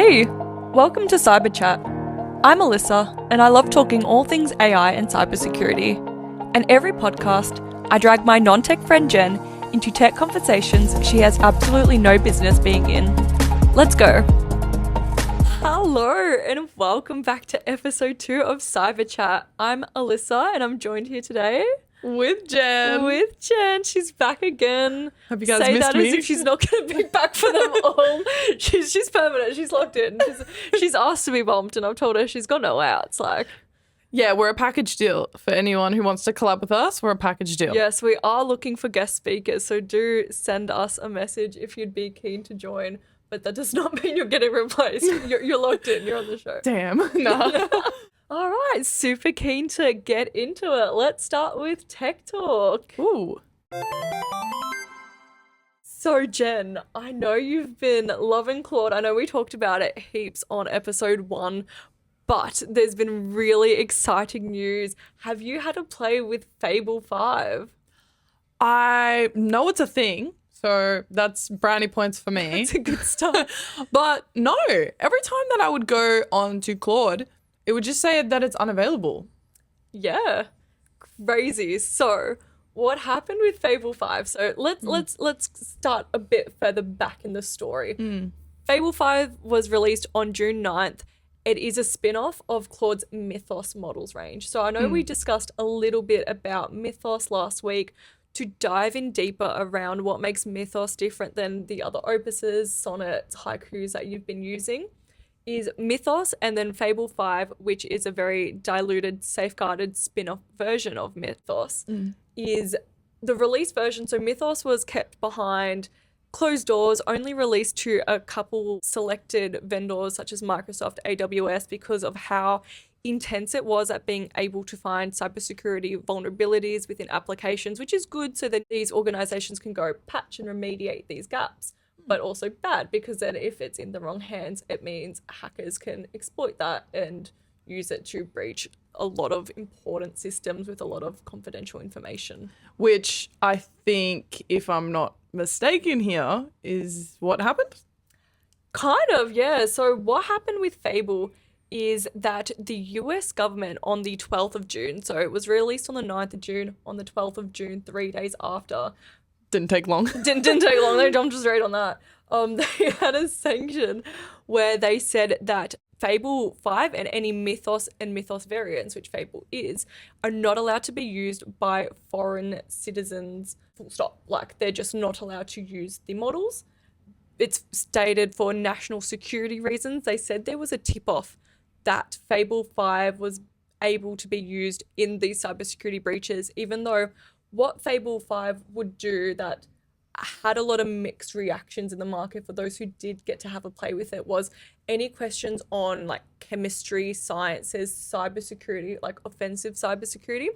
Hey, welcome to Cyber Chat. I'm Alyssa, and I love talking all things AI and cybersecurity. And every podcast, I drag my non-tech friend Jen into tech conversations she has absolutely no business being in. Let's go. Hello, and welcome back to episode 2 of Cyber Chat. I'm Alyssa, and I'm joined here today with Jen. She's back again. Hope you guys Say missed that me. as if she's not going to be back for them all. She's permanent. She's locked in. She's asked to be bumped, and I've told her she's got no outs. Yeah, we're a package deal for anyone who wants to collab with us. We're a package deal. Yes, we are looking for guest speakers, so do send us a message if you'd be keen to join. But that does not mean you're getting replaced. You're locked in. You're on the show. Damn. No. All right, super keen to get into it. Let's start with tech talk. Ooh. So, Jen, I know you've been loving Claude. I know we talked about it heaps on episode 1, but there's been really exciting news. Have you had a play with Fable 5? I know it's a thing, so that's brownie points for me. It's a good start. But no, every time that I would go on to Claude, it would just say that it's unavailable. Yeah, crazy. So, what happened with Fable 5? So let's start a bit further back in the story. Fable 5 was released on June 9th. It is a spin-off of Claude's Mythos models range. So I know we discussed a little bit about Mythos last week. To dive in deeper around what makes Mythos different than the other opuses, sonnets, haikus that you've been using, is Mythos, and then Fable 5, which is a very diluted, safeguarded spin-off version of Mythos, is the release version. So Mythos was kept behind closed doors, only released to a couple selected vendors such as Microsoft, AWS, because of how intense it was at being able to find cybersecurity vulnerabilities within applications, which is good so that these organizations can go patch and remediate these gaps. But also bad, because then if it's in the wrong hands, it means hackers can exploit that and use it to breach a lot of important systems with a lot of confidential information. Which I think, if I'm not mistaken here, is what happened? Kind of, yeah. So what happened with Fable is that the US government on the 12th of June, so it was released on the 9th of June, on the 12th of June, 3 days after, Didn't take long. Didn't take long. They jumped straight on that. They had a sanction where they said that Fable 5 and any Mythos and Mythos variants, which Fable is, are not allowed to be used by foreign citizens, full stop. They're just not allowed to use the models. It's stated for national security reasons. They said there was a tip-off that Fable 5 was able to be used in these cybersecurity breaches, even though what Fable 5 would do that had a lot of mixed reactions in the market for those who did get to have a play with it was any questions on chemistry, sciences, cybersecurity, offensive cybersecurity,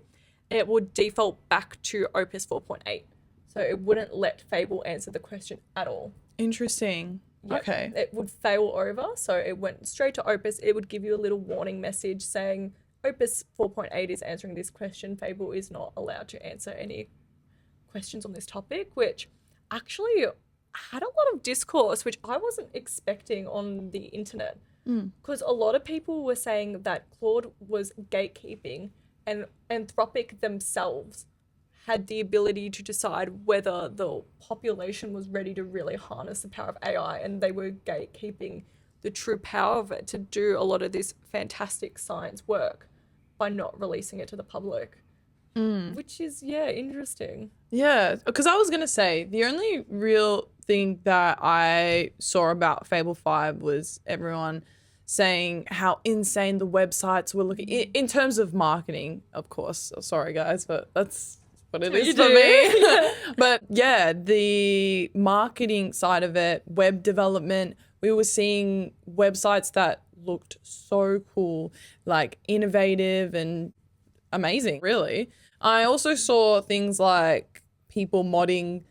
it would default back to Opus 4.8. So it wouldn't let Fable answer the question at all. Interesting. Yep. Okay. It would fail over, so it went straight to Opus. It would give you a little warning message saying Opus 4.8 is answering this question. Fable is not allowed to answer any questions on this topic, which actually had a lot of discourse, which I wasn't expecting on the internet. Because a lot of people were saying that Claude was gatekeeping and Anthropic themselves had the ability to decide whether the population was ready to really harness the power of AI, and they were gatekeeping the true power of it to do a lot of this fantastic science work by not releasing it to the public, which is, interesting. Yeah, because I was going to say, the only real thing that I saw about Fable 5 was everyone saying how insane the websites were looking, in terms of marketing, of course. Sorry, guys, but that's what it is for me. But yeah, the marketing side of it, web development, we were seeing websites that looked so cool, innovative and amazing, really. I also saw things like people modding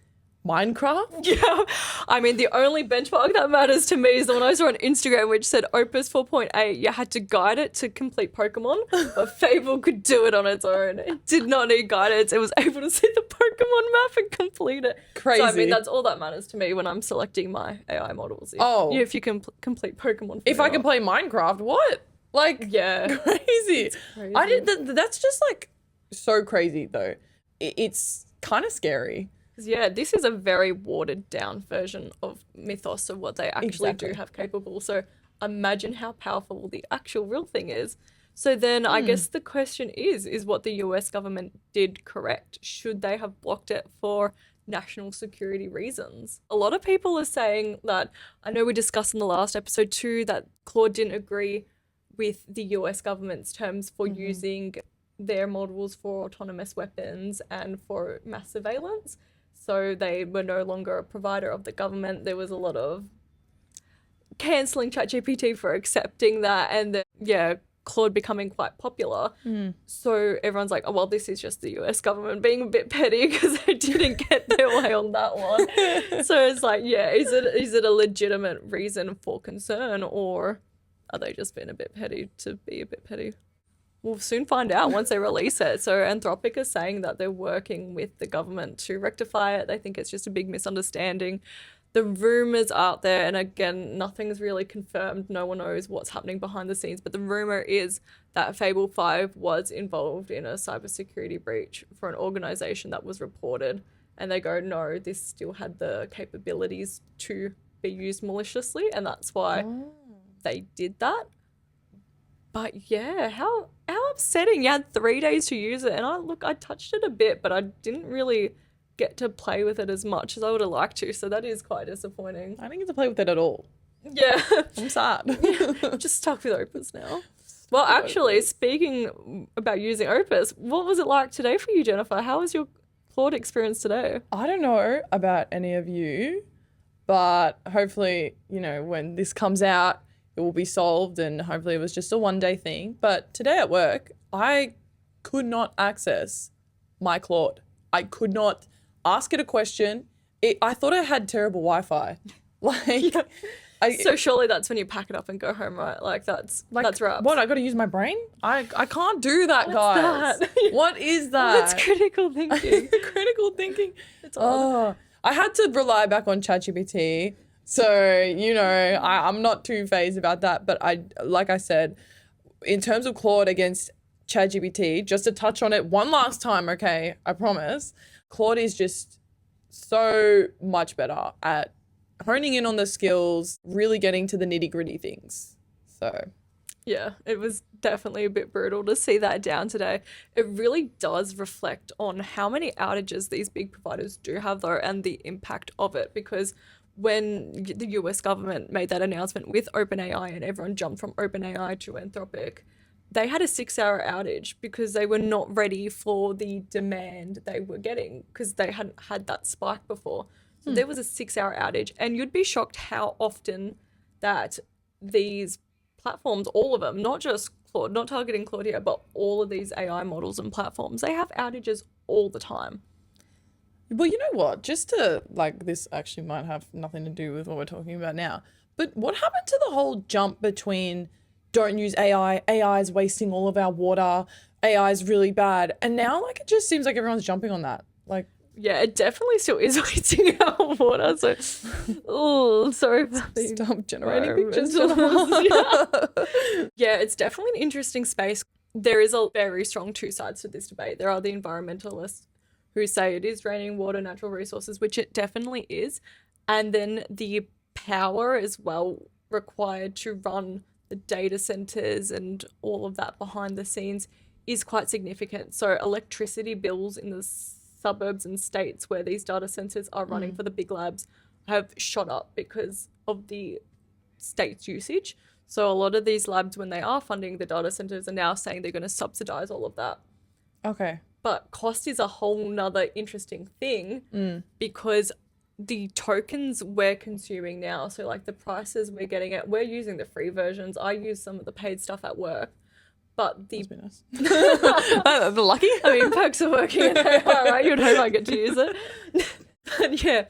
Minecraft? Yeah, I mean, the only benchmark that matters to me is the one I saw on Instagram, which said Opus 4.8, you had to guide it to complete Pokemon, but Fable could do it on its own. It did not need guidance. It was able to see the Pokemon map and complete it. Crazy. So, I mean, that's all that matters to me when I'm selecting my AI models. If you can complete Pokemon. If I can play Minecraft, what? Like, yeah. crazy. Crazy. I did. That's just like so crazy though. It's kind of scary. Yeah, this is a very watered down version of Mythos of what they actually do Exactly. have capable. So imagine how powerful the actual real thing is. So then I guess the question is what the US government did correct? Should they have blocked it for national security reasons? A lot of people are saying that, I know we discussed in the last episode too, that Claude didn't agree with the US government's terms for using their models for autonomous weapons and for mass surveillance. So they were no longer a provider of the government. There was a lot of cancelling ChatGPT for accepting that, and then, Claude becoming quite popular. So everyone's like, oh, well, this is just the US government being a bit petty because they didn't get their way on that one. So it's like, is it a legitimate reason for concern, or are they just being a bit petty to be a bit petty? We'll soon find out once they release it. So Anthropic is saying that they're working with the government to rectify it. They think it's just a big misunderstanding. The rumours out there, and again, nothing's really confirmed. No one knows what's happening behind the scenes. But the rumour is that Fable 5 was involved in a cybersecurity breach for an organisation that was reported. And they go, no, this still had the capabilities to be used maliciously. And that's why they did that. But yeah, how upsetting. You had 3 days to use it. And I touched it a bit, but I didn't really get to play with it as much as I would have liked to. So that is quite disappointing. I didn't get to play with it at all. Yeah. I'm sad. Just stuck with Opus now. Well, actually, speaking about using Opus, what was it like today for you, Jennifer? How was your Claude experience today? I don't know about any of you, but hopefully, when this comes out, it will be solved, and hopefully it was just a one-day thing. But today at work, I could not access my Claude. I could not ask it a question. I thought I had terrible Wi-Fi. So surely that's when you pack it up and go home, right? That's right. What, I got to use my brain? I can't do that, guys. That? What is that? That's critical thinking. Critical thinking. It's odd. I had to rely back on ChatGPT. So, I'm not too phased about that. But like I said, in terms of Claude against ChatGPT, just to touch on it one last time, okay? I promise. Claude is just so much better at honing in on the skills, really getting to the nitty-gritty things. So, yeah, it was definitely a bit brutal to see that down today. It really does reflect on how many outages these big providers do have, though, and the impact of it, because when the US government made that announcement with OpenAI and everyone jumped from OpenAI to Anthropic, they had a 6-hour outage because they were not ready for the demand they were getting because they hadn't had that spike before. So there was a 6-hour outage, and you'd be shocked how often that these platforms, all of them, not just Claude, not targeting Claude here, but all of these AI models and platforms, they have outages all the time. well, you know what? Just to, this actually might have nothing to do with what we're talking about now, but what happened to the whole jump between don't use AI, AI is wasting all of our water, AI is really bad, and now, it just seems like everyone's jumping on that. Yeah, it definitely still is wasting our water. So, sorry about the Stop generating pictures. Yeah, it's definitely an interesting space. There is a very strong two sides to this debate. There are the environmentalists who say it is draining water, natural resources, which it definitely is. And then the power as well required to run the data centers and all of that behind the scenes is quite significant. So electricity bills in the suburbs and states where these data centers are running for the big labs have shot up because of the state's usage. So a lot of these labs, when they are funding the data centers, are now saying they're going to subsidize all of that. Okay. But cost is a whole nother interesting thing because the tokens we're consuming now, so the prices we're getting at, we're using the free versions. I use some of the paid stuff at work. But the Nice. lucky. I mean, perks of working in AI, right? You'd hope I get to use it. But yeah,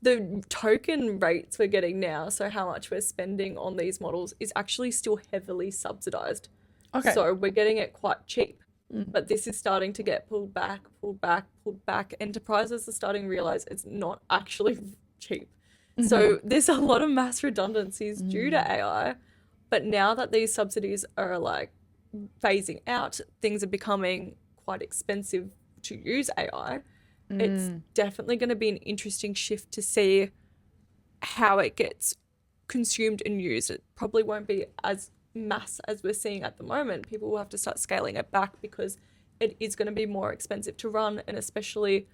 the token rates we're getting now, so how much we're spending on these models, is actually still heavily subsidized. Okay. So we're getting it quite cheap. But this is starting to get pulled back. Enterprises are starting to realize it's not actually cheap. So there's a lot of mass redundancies due to AI. But now that these subsidies are like phasing out, things are becoming quite expensive to use AI. It's definitely going to be an interesting shift to see how it gets consumed and used. It probably won't be as mass as we're seeing at the moment. People will have to start scaling it back because it is going to be more expensive to run, and especially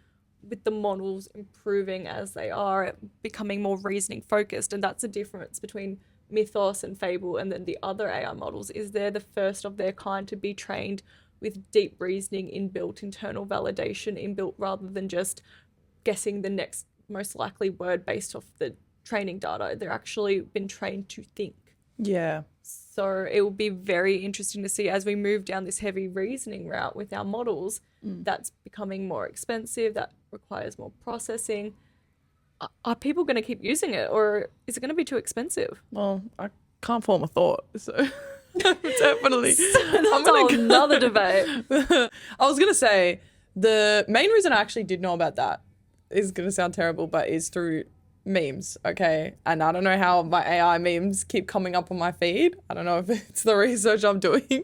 with the models improving as they are, becoming more reasoning focused. And that's the difference between Mythos and Fable and then the other AI models, is they're the first of their kind to be trained with deep reasoning, inbuilt internal validation inbuilt, rather than just guessing the next most likely word based off the training data. They're actually been trained to think. Yeah. So it will be very interesting to see as we move down this heavy reasoning route with our models, that's becoming more expensive, that requires more processing. Are people going to keep using it, or is it going to be too expensive? Well, I can't form a thought, so definitely. That's another debate. I was going to say, the main reason I actually did know about that is going to sound terrible, but is through memes, okay? And I don't know how my AI memes keep coming up on my feed. I don't know if it's the research I'm doing,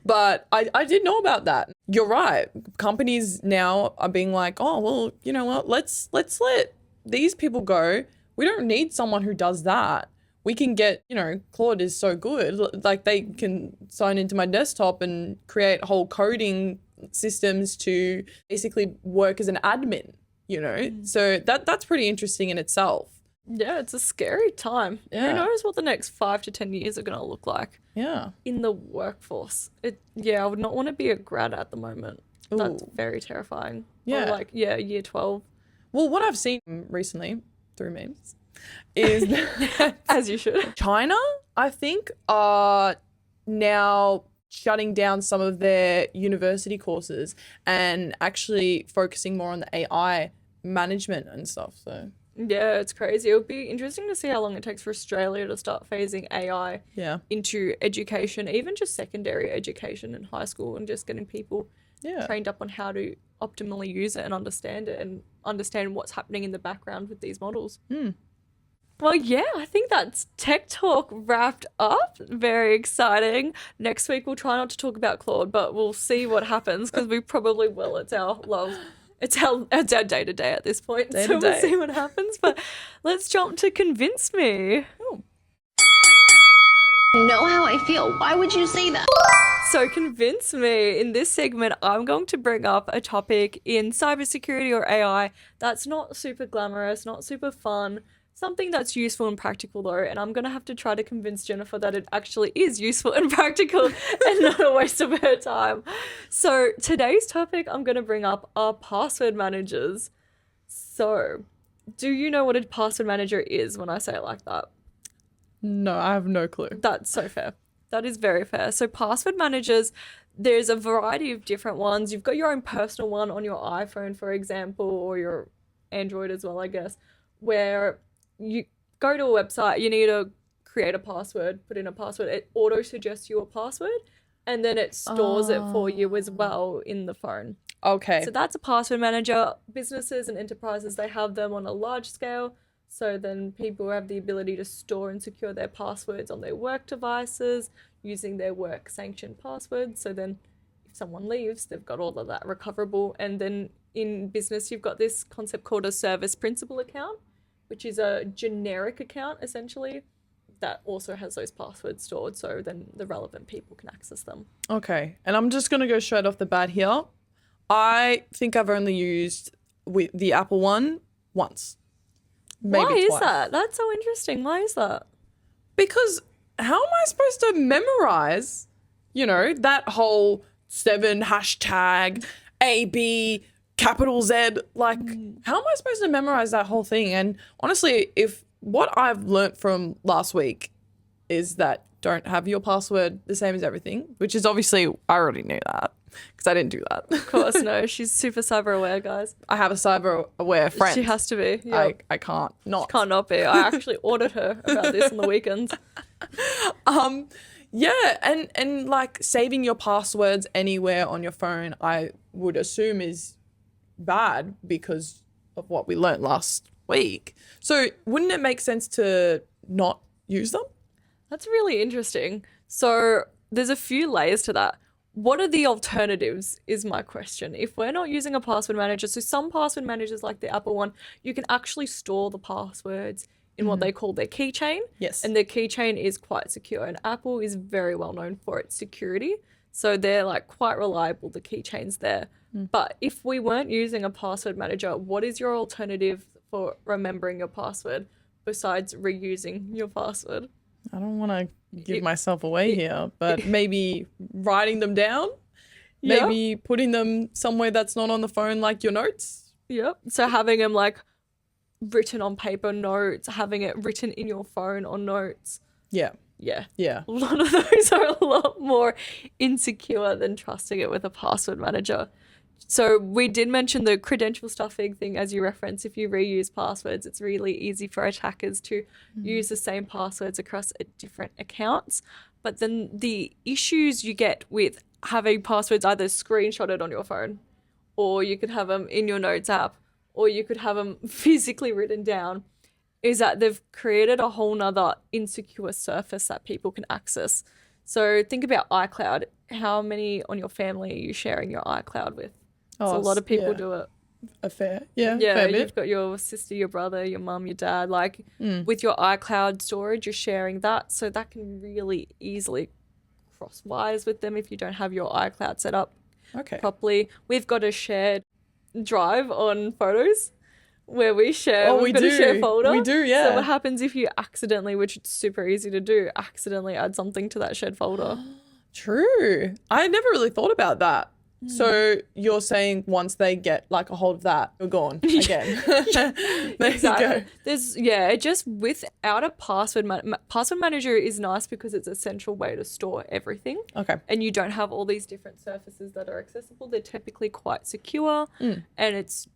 but I did know about that. You're right. Companies now are being like, oh, well, you know what? Let's let these people go. We don't need someone who does that. We can get, Claude is so good. Like, they can sign into my desktop and create whole coding systems to basically work as an admin, So that's pretty interesting in itself. Yeah, it's a scary time. Yeah. Who knows what the next 5 to 10 years are going to look like Yeah. in the workforce. I would not want to be a grad at the moment. That's Ooh. very terrifying. Yeah. Or year 12. Well, what I've seen recently through memes is that As you should. China, I think, are now shutting down some of their university courses and actually focusing more on the AI management and stuff. So Yeah, it's crazy. It'll be interesting to see how long it takes for Australia to start phasing AI yeah, into education, even just secondary education in high school, and just getting people yeah, trained up on how to optimally use it and understand what's happening in the background with these models. Well, yeah, I think that's Tech Talk wrapped up. Very exciting. Next week we'll try not to talk about Claude, but we'll see what happens, because we probably will. It's our love. It's our day-to-day at this point. So we'll see what happens. But let's jump to Convince Me. Know how I feel. Why would you say that? So Convince Me, in this segment, I'm going to bring up a topic in cybersecurity or AI that's not super glamorous, not super fun, something that's useful and practical though, and I'm going to have to try to convince Jennifer that it actually is useful and practical and not a waste of her time. So today's topic I'm going to bring up are password managers. So, do you know what a password manager is when I say it like that? No, I have no clue. That's so fair. That is very fair. So password managers, there's a variety of different ones. You've got your own personal one on your iPhone, for example, or your Android as well, I guess, where you go to a website, you need to create a password, put in a password. It auto suggests you a password, and then it stores it for you as well in the phone. Okay. So that's a password manager. Businesses and enterprises, they have them on a large scale. So then people have the ability to store and secure their passwords on their work devices using their work sanctioned passwords. So then if someone leaves, they've got all of that recoverable. And then in business, you've got this concept called a service principal account, which is a generic account essentially that also has those passwords stored. So then the relevant people can access them. Okay. And I'm just going to go straight off the bat here. I think I've only used the Apple one once. Maybe Why is twice. that? That's so interesting. Why is that? Because how am I supposed to memorize, that whole 7 hashtag AB capital Z? Like, how am I supposed to memorize that whole thing? And honestly, if what I've learnt from last week is that don't have your password the same as everything, which is obviously, I already knew that because I didn't do that. Of course, no. She's super cyber aware, guys. I have a cyber aware friend. She has to be. Yep. I can't not. Can't not be. I actually audit her about this on the weekends. Yeah, and like saving your passwords anywhere on your phone, I would assume is bad because of what we learnt last week. So wouldn't it make sense to not use them? That's really interesting. So there's a few layers to that. What are the alternatives is my question. If we're not using a password manager, so some password managers like the Apple one, you can actually store the passwords in what they call their keychain. Yes. And their keychain is quite secure. And Apple is very well known for its security. So they're like quite reliable, the keychains there. But if we weren't using a password manager, what is your alternative for remembering your password besides reusing your password? I don't want to give myself away here, but maybe writing them down, maybe putting them somewhere that's not on the phone, like your notes. Yep. So having them like written on paper notes, having it written in your phone on notes. Yeah. Yeah. Yeah. A lot of those are a lot more insecure than trusting it with a password manager. So we did mention the credential stuffing thing as you referenced. If you reuse passwords, it's really easy for attackers to use the same passwords across different accounts. But then the issues you get with having passwords either screenshotted on your phone, or you could have them in your notes app, or you could have them physically written down, is that they've created a whole nother insecure surface that people can access. So think about iCloud. How many on your family are you sharing your iCloud with? So a lot of people do it. A fair, fair bit. You've got your sister, your brother, your mum, your dad. Like with your iCloud storage, you're sharing that. So that can really easily cross wires with them if you don't have your iCloud set up properly. We've got a shared drive on photos where we share. Oh, We've got a share folder. We do, yeah. So what happens if you accidentally, which it's super easy to do, accidentally add something to that shared folder? True. I never really thought about that. So you're saying once they get like a hold of that, you're gone again. There Exactly. you go. Just without a password manager is nice because it's a central way to store everything. Okay. And you don't have all these different surfaces that are accessible. They're typically quite secure, and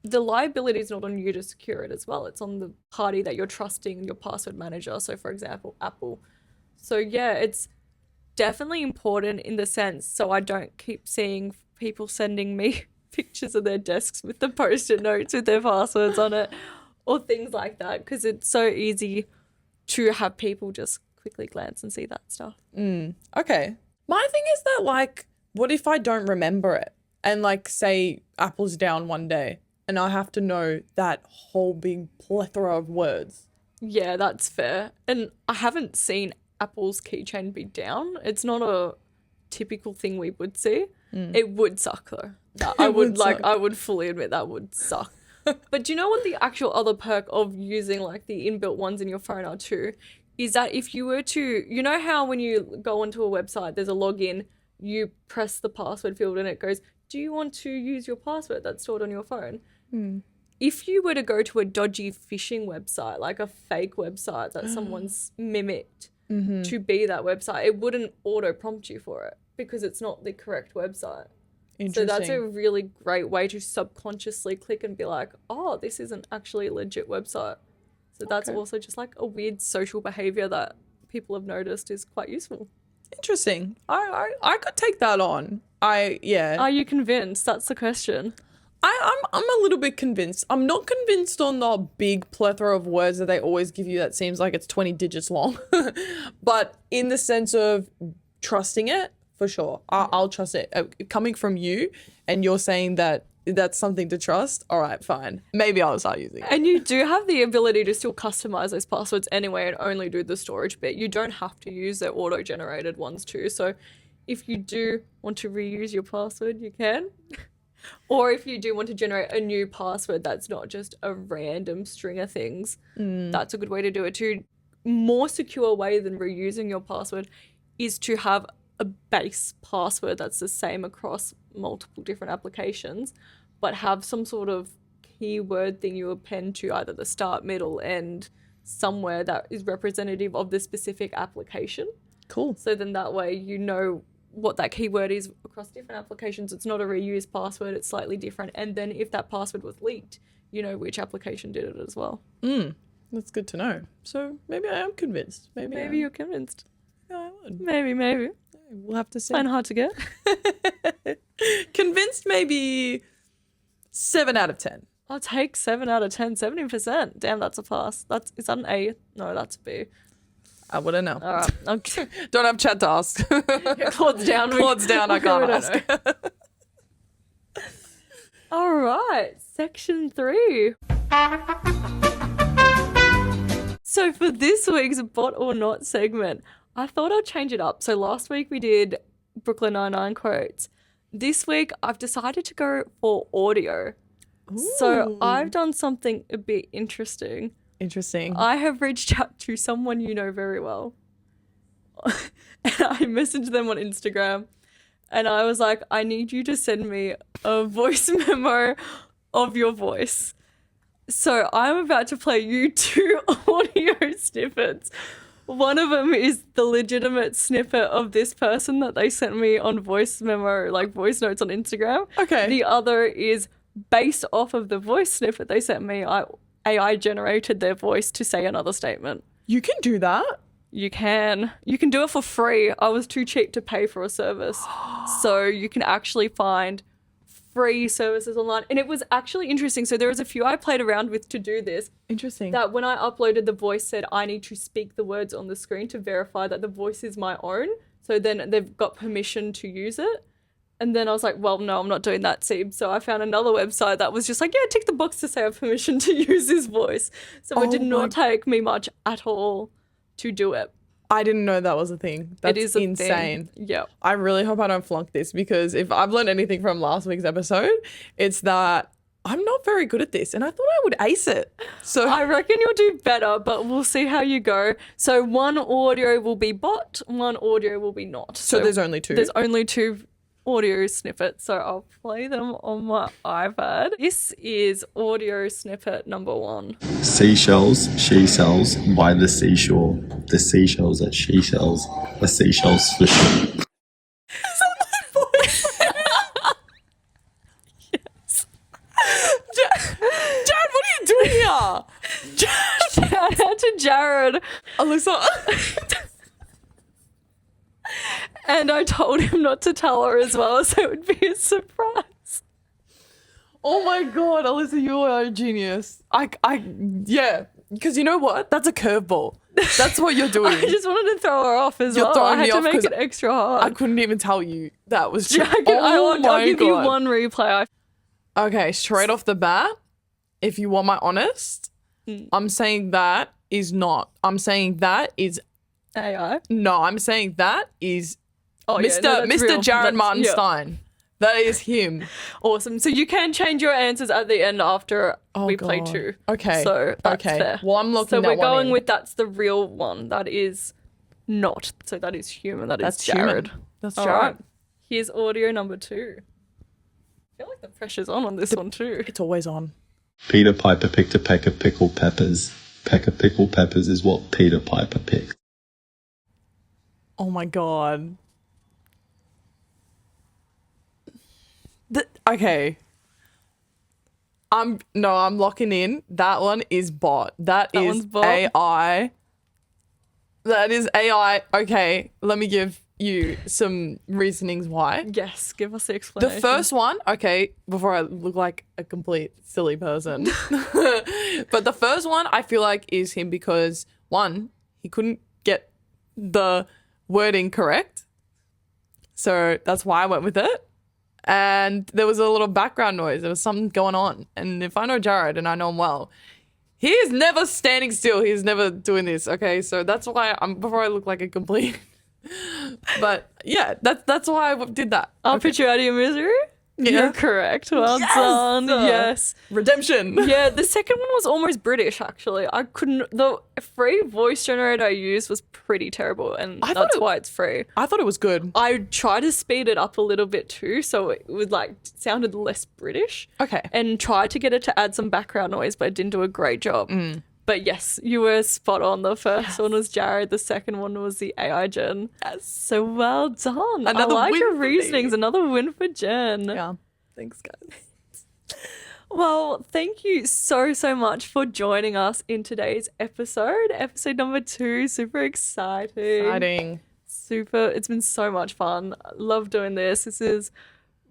the liability is not on you to secure it as well. It's on the party that you're trusting, your password manager. So for example, Apple. So yeah, it's definitely important in the sense so I don't keep seeing people sending me pictures of their desks with the post-it notes with their passwords on it or things like that, because it's so easy to have people just quickly glance and see that stuff. Okay. My thing is that like, what if I don't remember it and like say Apple's down one day and I have to know that whole big plethora of words? Yeah, that's fair. And I haven't seen Apple's keychain be down. It's not a typical thing we would see. It would suck though. I would fully admit that would suck. But do you know what the actual other perk of using like the inbuilt ones in your phone are too? Is that if you were to, you know how when you go onto a website, there's a login, you press the password field and it goes, do you want to use your password that's stored on your phone? If you were to go to a dodgy phishing website, like a fake website that someone's mimicked, to be that website, it wouldn't auto prompt you for it because it's not the correct website. So that's a really great way to subconsciously click and be like, oh, this isn't actually a legit website. So that's also just like a weird social behavior that people have noticed is quite useful. Interesting. I could take that on. Are you convinced? That's the question. I'm a little bit convinced. I'm not convinced on the big plethora of words that they always give you that seems like it's 20 digits long. But in the sense of trusting it, for sure. I'll trust it. Coming from you and you're saying that that's something to trust, all right, fine. Maybe I'll start using it. And you do have the ability to still customize those passwords anyway and only do the storage bit. You don't have to use their auto-generated ones too. So if you do want to reuse your password, you can. Or if you do want to generate a new password that's not just a random string of things, that's a good way to do it too. More secure way than reusing your password is to have a base password that's the same across multiple different applications, but have some sort of keyword thing you append to either the start, middle, end, somewhere that is representative of the specific application. Cool. So then that way you know what that keyword is across different applications. It's not a reused password, it's slightly different. And then if that password was leaked, you know which application did it as well. That's good to know. So maybe I am convinced. Maybe you're convinced. Yeah, I would. Maybe. We'll have to see. Kind of hard to get. Convinced, maybe 7 out of 10. I'll take 7 out of 10, 70%. Damn, that's a pass. Is that an A? No, that's a B. I wouldn't know. All right. Okay. Don't have chat to ask. Claude's down. Claude's down. I can't ask. All right. Section 3. So for this week's Bot or Not segment, I thought I'd change it up. So last week we did Brooklyn Nine-Nine quotes. This week I've decided to go for audio. Ooh. So I've done something a bit interesting. Interesting. I have reached out to someone you know very well. And I messaged them on Instagram and I was like, I need you to send me a voice memo of your voice. So I'm about to play you 2 audio snippets. One of them is the legitimate snippet of this person that they sent me on voice memo, like voice notes on Instagram. Okay. The other is based off of the voice snippet they sent me. AI generated their voice to say another statement. You can do that? You can. You can do it for free. I was too cheap to pay for a service. So you can actually find free services online. And it was actually interesting. So there was a few I played around with to do this. Interesting. That when I uploaded, the voice said I need to speak the words on the screen to verify that the voice is my own. So then they've got permission to use it. And then I was like, well, no, I'm not doing that, Seb. So I found another website that was just like, yeah, tick the box to say I have permission to use this voice. So it did not take me much at all to do it. I didn't know that was a thing. That's It is a insane. thing. Yeah. I really hope I don't flunk this, because if I've learned anything from last week's episode, it's that I'm not very good at this and I thought I would ace it. So I reckon you'll do better, but we'll see how you go. So one audio will be bot, one audio will be not. So there's only 2. There's only 2 audio snippets, so I'll play them on my iPad. This is audio snippet number 1. Seashells, she sells by the seashore. The seashells that she sells, the seashells for sure. Yes. Jared, what are you doing here? Shout out to Jared. Alyssa. And I told him not to tell her as well, so it would be a surprise. Oh my God, Alyssa, you are a genius. Yeah, because you know what? That's a curveball. That's what you're doing. I just wanted to throw her off as You're well. throwing I me had to off make 'cause it extra hard. I couldn't even tell you that was true. I'll give you one replay. Okay, straight off the bat, if you want my honest, I'm saying that is not. I'm saying that is AI. no. I'm saying that is Mr. No, Mr. Jared Martin yeah. Stein. That is him. Awesome. So you can change your answers at the end after we play God. 2. Okay. So that's fair. Well, I'm looking So that we're one going in. with that's the real one. That is not. So that is human. That's human. Jared. That's All Jared. right. Here's audio number 2. I feel like the pressure's on this one too. It's always on. Peter Piper picked a peck of pickled peppers. Peck of pickled peppers is what Peter Piper picked. Oh my God. Okay. I'm locking in. That one is bot. That is one's bot. AI. That is AI. Okay, let me give you some reasonings why. Yes, give us the The explanation. first one, okay, before I look like a complete silly person. But the first one I feel like is him because, one, he couldn't get the wording correct. So that's why I went with it. And there was a little background noise. There was something going on. And if I know Jared and I know him well, he is never standing still. He's never doing this. Okay, so that's why before I look like a complete. But yeah, that's why I did that. I'll put you out of your misery. Yeah. You're correct. Well done. Yes. Redemption. Yeah, the second one was almost British, actually. The free voice generator I used was pretty terrible, and that's why it's free. I thought it was good. I tried to speed it up a little bit too, so it would sounded less British. Okay. And tried to get it to add some background noise, but it didn't do a great job. But yes, you were spot on. The first one was Jared. The second one was the AI Jen. Yes. So well done. Another I like win your for me. reasonings. Another win for Jen. Yeah. Thanks, guys. Well, thank you so much for joining us in today's episode number 2. Super exciting. It's been so much fun. I love doing this. This is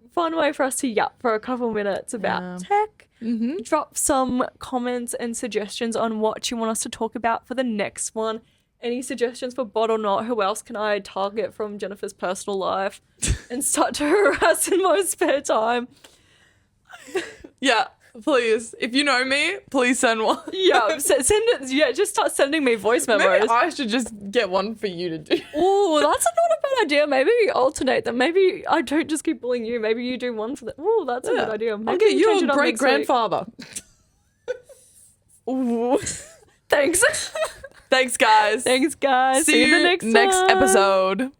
a fun way for us to yap for a couple minutes about tech. Drop some comments and suggestions on what you want us to talk about for the next one. Any suggestions for Bot or Not? Who else can I target from Jennifer's personal life and start to harass in my spare time? Yeah, please. If you know me, please send one. Yeah, send it. Yeah, just start sending me voice memos. Maybe I should just get one for you to do. Oh, that's not a bad idea. Maybe we alternate them. Maybe I don't just keep bullying you. Maybe you do one for them. Oh, that's a good idea. Maybe I'll get we you change a it up great next week. grandfather. Ooh. Thanks. Thanks, guys. Thanks, guys. See you in the next next one. episode.